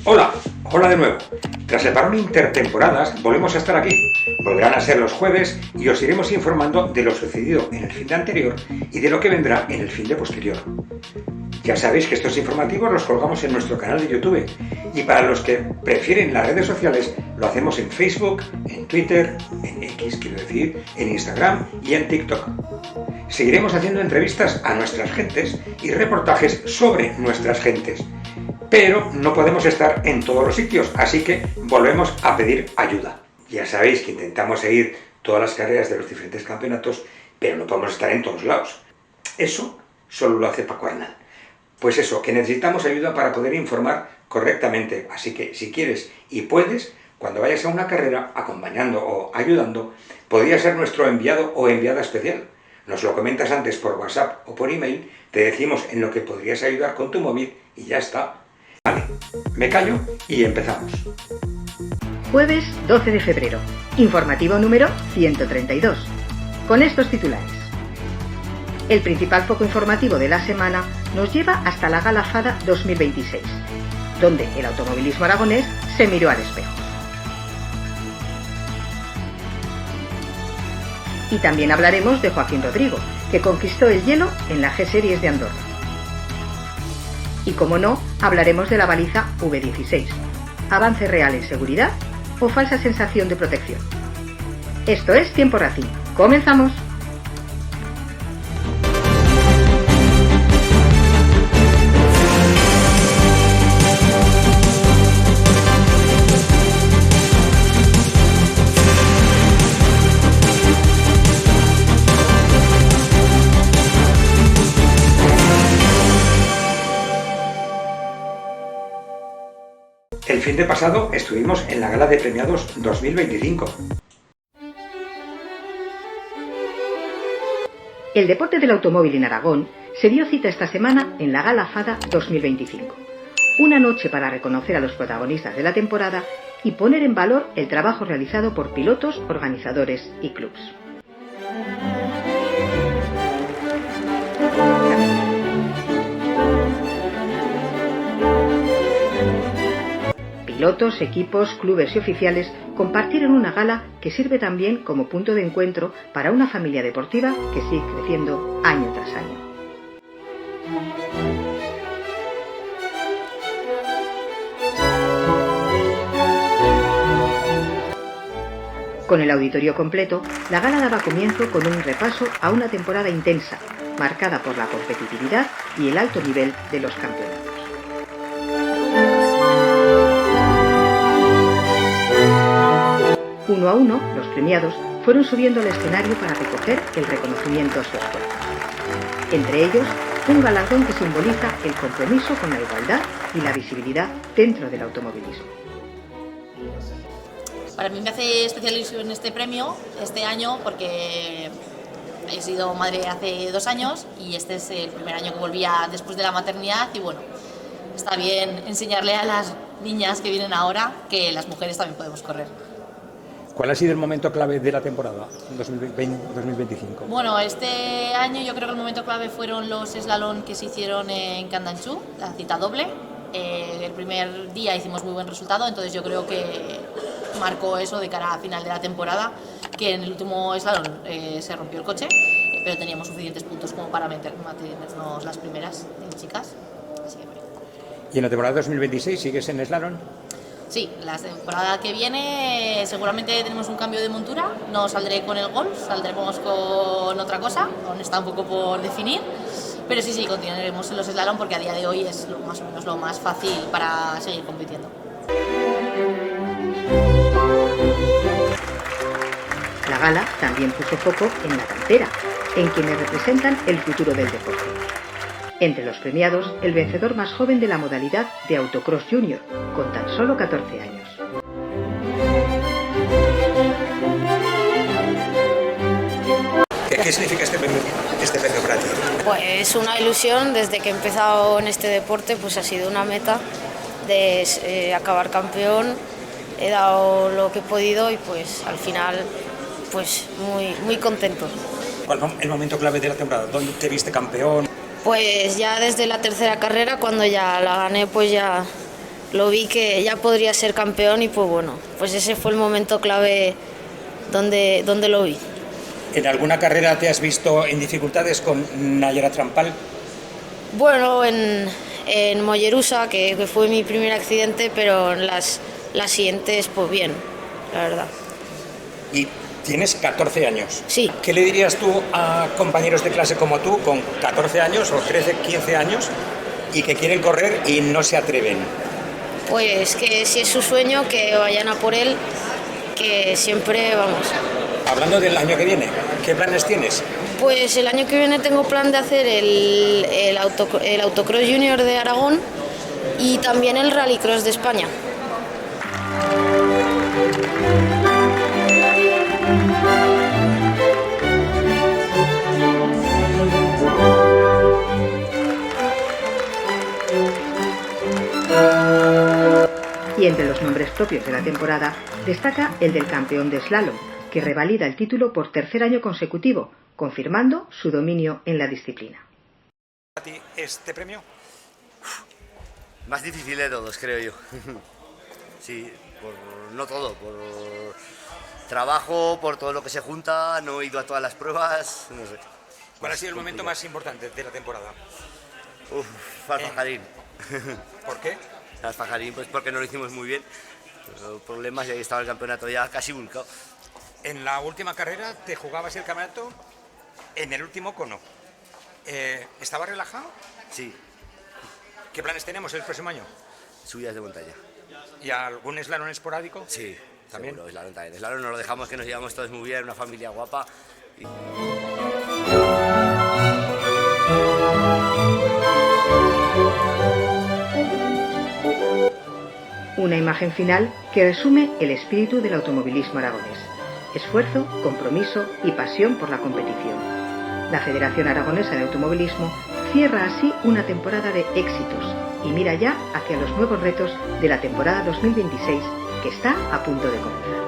Hola, hola de nuevo. Tras el parón intertemporadas, volvemos a estar aquí. Volverán a ser los jueves y os iremos informando de lo sucedido en el fin de anterior y de lo que vendrá en el fin de posterior. Ya sabéis que estos informativos los colgamos en nuestro canal de YouTube y para los que prefieren las redes sociales lo hacemos en Facebook, en Twitter, en X quiero decir, en Instagram y en TikTok. Seguiremos haciendo entrevistas a nuestras gentes y reportajes sobre nuestras gentes, pero no podemos estar en todos los sitios, así que volvemos a pedir ayuda. Ya sabéis que intentamos seguir todas las carreras de los diferentes campeonatos, pero no podemos estar en todos lados. Eso solo lo hace Paco Arnal. Pues eso, que necesitamos ayuda para poder informar correctamente, así que si quieres y puedes, cuando vayas a una carrera, acompañando o ayudando, podría ser nuestro enviado o enviada especial. Nos lo comentas antes por WhatsApp o por email, te decimos en lo que podrías ayudar con tu móvil y ya está. Vale, me callo y empezamos. Jueves 12 de febrero, informativo número 132, con estos titulares. El principal foco informativo de la semana nos lleva hasta la Gala Fada 2026, donde el automovilismo aragonés se miró al espejo. Y también hablaremos de Joaquín Rodrigo, que conquistó el hielo en la G-Series de Andorra. Y como no, hablaremos de la baliza V16, avance real en seguridad o falsa sensación de protección. Esto es Tiempo Racing. ¡Comenzamos! El fin de pasado estuvimos en la Gala de Premiados 2025. El deporte del automóvil en Aragón se dio cita esta semana en la Gala Fada 2025. Una noche para reconocer a los protagonistas de la temporada y poner en valor el trabajo realizado por pilotos, organizadores y clubs. Pilotos, equipos, clubes y oficiales compartieron una gala que sirve también como punto de encuentro para una familia deportiva que sigue creciendo año tras año. Con el auditorio completo, la gala daba comienzo con un repaso a una temporada intensa, marcada por la competitividad y el alto nivel de los campeonatos. Uno a uno, los premiados fueron subiendo al escenario para recoger el reconocimiento a su esfuerzo. Entre ellos, un galardón que simboliza el compromiso con la igualdad y la visibilidad dentro del automovilismo. Para mí me hace especial ilusión este premio este año porque he sido madre hace 2 años y este es el primer año que volvía después de la maternidad y bueno, está bien enseñarle a las niñas que vienen ahora que las mujeres también podemos correr. ¿Cuál ha sido el momento clave de la temporada 2025? Bueno, este año yo creo que el momento clave fueron los slalom que se hicieron en Candanchú, la cita doble. El primer día hicimos muy buen resultado, entonces yo creo que marcó eso de cara a final de la temporada, que en el último slalom se rompió el coche, pero teníamos suficientes puntos como para mantenernos las primeras en chicas. Así que bueno. ¿Y en la temporada 2026 sigues en slalom? Sí, la temporada que viene seguramente tenemos un cambio de montura, no saldré con el golf, saldremos con otra cosa, aún está un poco por definir, pero sí, continuaremos en los slalom porque a día de hoy es más o menos lo más fácil para seguir compitiendo. La gala también puso foco en la cantera, en quienes representan el futuro del deporte. Entre los premiados, el vencedor más joven de la modalidad de Autocross Junior, con tan solo 14 años. ¿Qué significa este premio para ti? Pues una ilusión, desde que he empezado en este deporte, pues ha sido una meta de acabar campeón. He dado lo que he podido y pues al final pues muy contento. ¿Cuál fue el momento clave de la temporada? ¿Dónde te viste campeón? Pues ya desde la tercera carrera, cuando ya la gané, pues ya lo vi que ya podría ser campeón y pues bueno, pues ese fue el momento clave donde lo vi. ¿En alguna carrera te has visto en dificultades con Nayara Trampal? Bueno, en Mollerusa, que fue mi primer accidente, pero en las siguientes pues bien, la verdad. Y tienes 14 años. Sí. ¿Qué le dirías tú a compañeros de clase como tú, con 14 años o 13, 15 años, y que quieren correr y no se atreven? Pues que si es su sueño, que vayan a por él, que siempre vamos. Hablando del año que viene, ¿qué planes tienes? Pues el año que viene tengo plan de hacer el Autocross Junior de Aragón y también el Rallycross de España. Y entre los nombres propios de la temporada destaca el del campeón de slalom, que revalida el título por tercer año consecutivo, confirmando su dominio en la disciplina. ¿A ti este premio? Más difícil de todos, creo yo. Sí, no todo, por trabajo, por todo lo que se junta, no he ido a todas las pruebas, no sé. ¿Cuál ha sido el momento más importante de la temporada? Alfajarín. ¿Por qué? Alfajarín, pues porque no lo hicimos muy bien. Problemas y ahí estaba el campeonato ya casi volcado. En la última carrera te jugabas el campeonato en el último cono. ¿Estabas relajado? Sí, ¿Qué planes tenemos el próximo año? subidas de montaña. ¿Y algún slalom esporádico? Sí, ¿También? seguro, slalom también. Slalom nos lo dejamos, que nos llevamos todos muy bien, una familia guapa. Una imagen final que resume el espíritu del automovilismo aragonés: esfuerzo, compromiso y pasión por la competición. La Federación Aragonesa de Automovilismo cierra así una temporada de éxitos y mira ya hacia los nuevos retos de la temporada 2026, que está a punto de comenzar.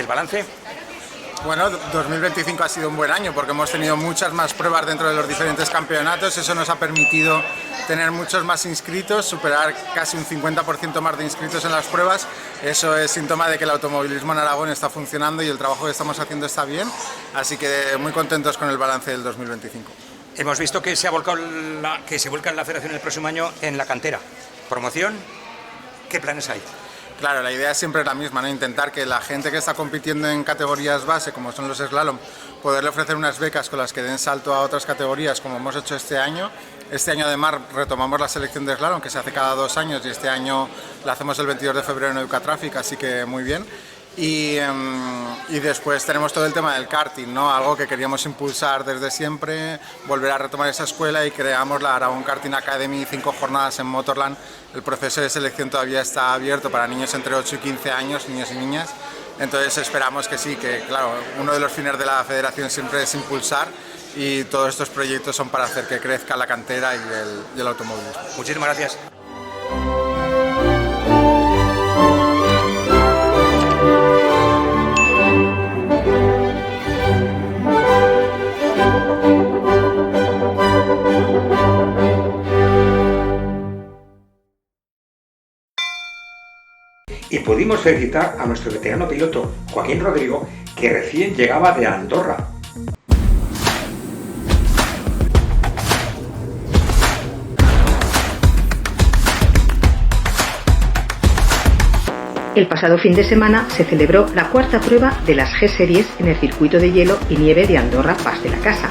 ¿Balance? Bueno, 2025 ha sido un buen año porque hemos tenido muchas más pruebas dentro de los diferentes campeonatos. Eso nos ha permitido tener muchos más inscritos, superar casi un 50% más de inscritos en las pruebas. Eso es síntoma de que el automovilismo en Aragón está funcionando y el trabajo que estamos haciendo está bien. Así que muy contentos con el balance del 2025. Hemos visto que se vuelca la federación el próximo año en la cantera. ¿Promoción? ¿Qué planes hay? Claro, la idea es siempre la misma, ¿no? Intentar que la gente que está compitiendo en categorías base, como son los slalom, poderle ofrecer unas becas con las que den salto a otras categorías, como hemos hecho este año. Este año además retomamos la selección de slalom, que se hace cada 2 años, y este año la hacemos el 22 de febrero en Educatraffic, así que muy bien. Y después tenemos todo el tema del karting, ¿no? Algo que queríamos impulsar desde siempre, volver a retomar esa escuela, y creamos la Aragón Karting Academy, 5 jornadas en Motorland. El proceso de selección todavía está abierto para niños entre 8 y 15 años, niños y niñas. Entonces esperamos que sí, que claro, uno de los fines de la federación siempre es impulsar, y todos estos proyectos son para hacer que crezca la cantera y el automovilismo. Muchísimas gracias. Y pudimos felicitar a nuestro veterano piloto, Joaquín Rodrigo, que recién llegaba de Andorra. El pasado fin de semana se celebró la cuarta prueba de las G-Series en el circuito de hielo y nieve de Andorra Pas de la Casa,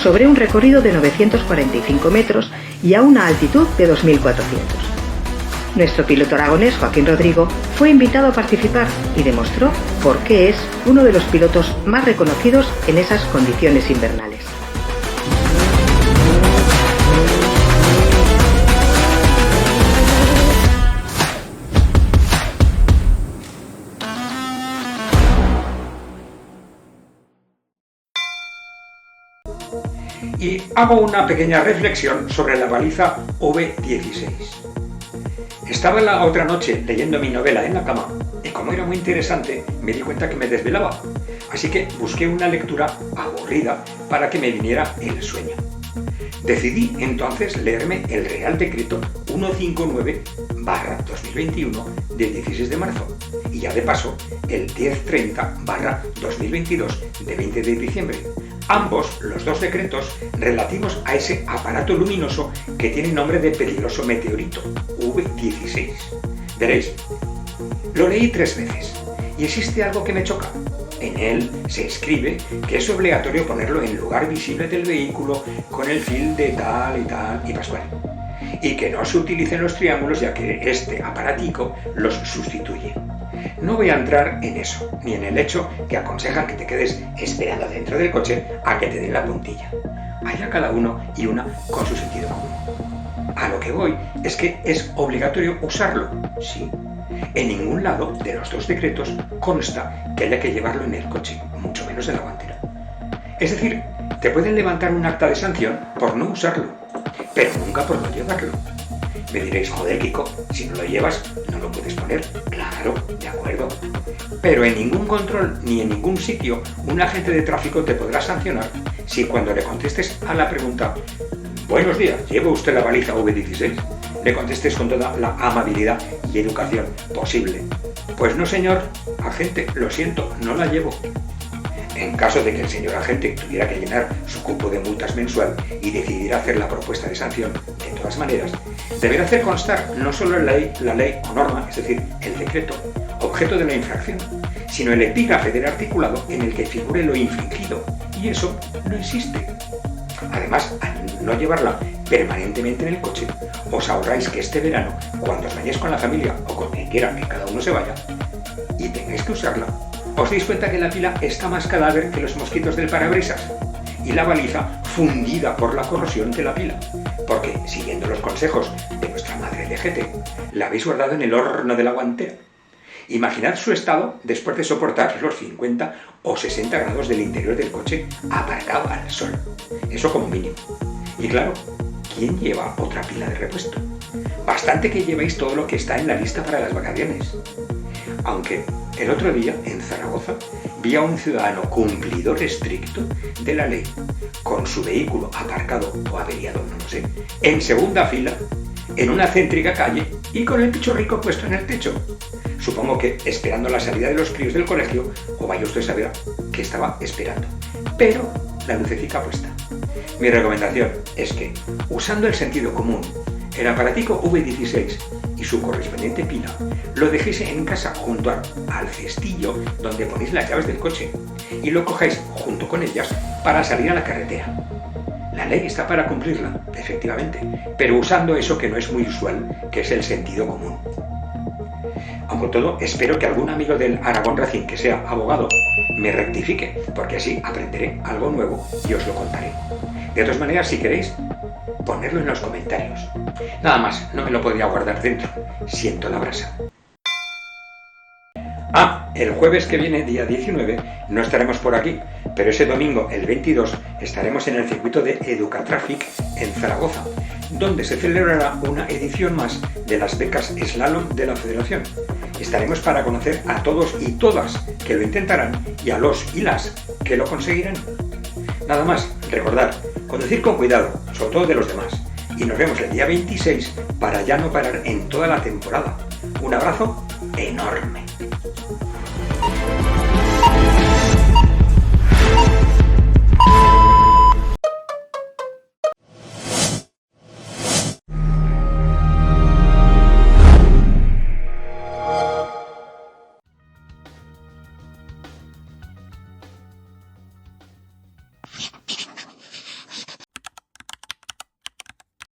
sobre un recorrido de 945 metros y a una altitud de 2400. Nuestro piloto aragonés, Joaquín Rodrigo, fue invitado a participar y demostró por qué es uno de los pilotos más reconocidos en esas condiciones invernales. y hago una pequeña reflexión sobre la baliza V16. Estaba la otra noche leyendo mi novela en la cama y como era muy interesante me di cuenta que me desvelaba, así que busqué una lectura aburrida para que me viniera el sueño. Decidí entonces leerme el Real Decreto 159/2021 del 16 de marzo y ya de paso el 1030/2022 de 20 de diciembre. Ambos, los dos decretos, relativos a ese aparato luminoso que tiene nombre de peligroso meteorito, V16. Veréis, lo leí 3 veces y existe algo que me choca. En él se escribe que es obligatorio ponerlo en lugar visible del vehículo con el fil de tal y pascual, y que no se utilicen los triángulos ya que este aparatico los sustituye. No voy a entrar en eso, ni en el hecho que aconsejan que te quedes esperando dentro del coche a que te den la puntilla. Allá cada uno y una con su sentido común. A lo que voy es que es obligatorio usarlo, sí. En ningún lado de los dos decretos consta que haya que llevarlo en el coche, mucho menos en la guantera. Es decir, te pueden levantar un acta de sanción por no usarlo, pero nunca por no llevarlo. Me diréis, joder, Kiko, si no lo llevas, no lo puedes poner. Claro, de acuerdo. Pero en ningún control ni en ningún sitio un agente de tráfico te podrá sancionar si cuando le contestes a la pregunta «Buenos días, ¿lleva usted la baliza V16?», le contestes con toda la amabilidad y educación posible. Pues no, señor agente, lo siento, no la llevo. En caso de que el señor agente tuviera que llenar su cupo de multas mensual y decidiera hacer la propuesta de sanción de todas maneras, deberá hacer constar no solo la ley o norma, es decir, el decreto, objeto de la infracción, sino el epígrafe del articulado en el que figure lo infringido, y eso no existe. Además, al no llevarla permanentemente en el coche, os ahorráis que este verano, cuando os vayáis con la familia o con quien quiera que cada uno se vaya, y tengáis que usarla, os dais cuenta que la pila está más cadáver que los mosquitos del parabrisas y la baliza fundida por la corrosión de la pila, porque, siguiendo los consejos de vuestra madre de GT, la habéis guardado en el horno de la guantera. Imaginad su estado después de soportar los 50 o 60 grados del interior del coche aparcado al sol. Eso como mínimo. Y claro, ¿quién lleva otra pila de repuesto? Bastante que llevéis todo lo que está en la lista para las vacaciones. Aunque el otro día, en Zaragoza, vi a un ciudadano cumplidor estricto de la ley, con su vehículo aparcado o averiado, no lo sé, en segunda fila, en una céntrica calle y con el pichorrico puesto en el techo. Supongo que esperando la salida de los críos del colegio, o vaya usted a saber qué estaba esperando. Pero la lucecica puesta. Mi recomendación es que, usando el sentido común, el aparatico V16 y su correspondiente pila lo dejéis en casa junto al cestillo donde ponéis las llaves del coche y lo cojáis junto con ellas para salir a la carretera. La ley está para cumplirla, efectivamente, pero usando eso que no es muy usual, que es el sentido común. Aunque todo, espero que algún amigo del Aragón Racing que sea abogado me rectifique, porque así aprenderé algo nuevo y os lo contaré. De todas maneras, si queréis, ponedlo en los comentarios. Nada más, no me lo podría guardar dentro. Siento la brasa. El jueves que viene, día 19, no estaremos por aquí, pero ese domingo, el 22, estaremos en el circuito de Educatraffic en Zaragoza, donde se celebrará una edición más de las becas Slalom de la Federación. Estaremos para conocer a todos y todas que lo intentarán y a los y las que lo conseguirán. Nada más, recordad, conducir con cuidado, sobre todo de los demás, y nos vemos el día 26 para ya no parar en toda la temporada. Un abrazo enorme.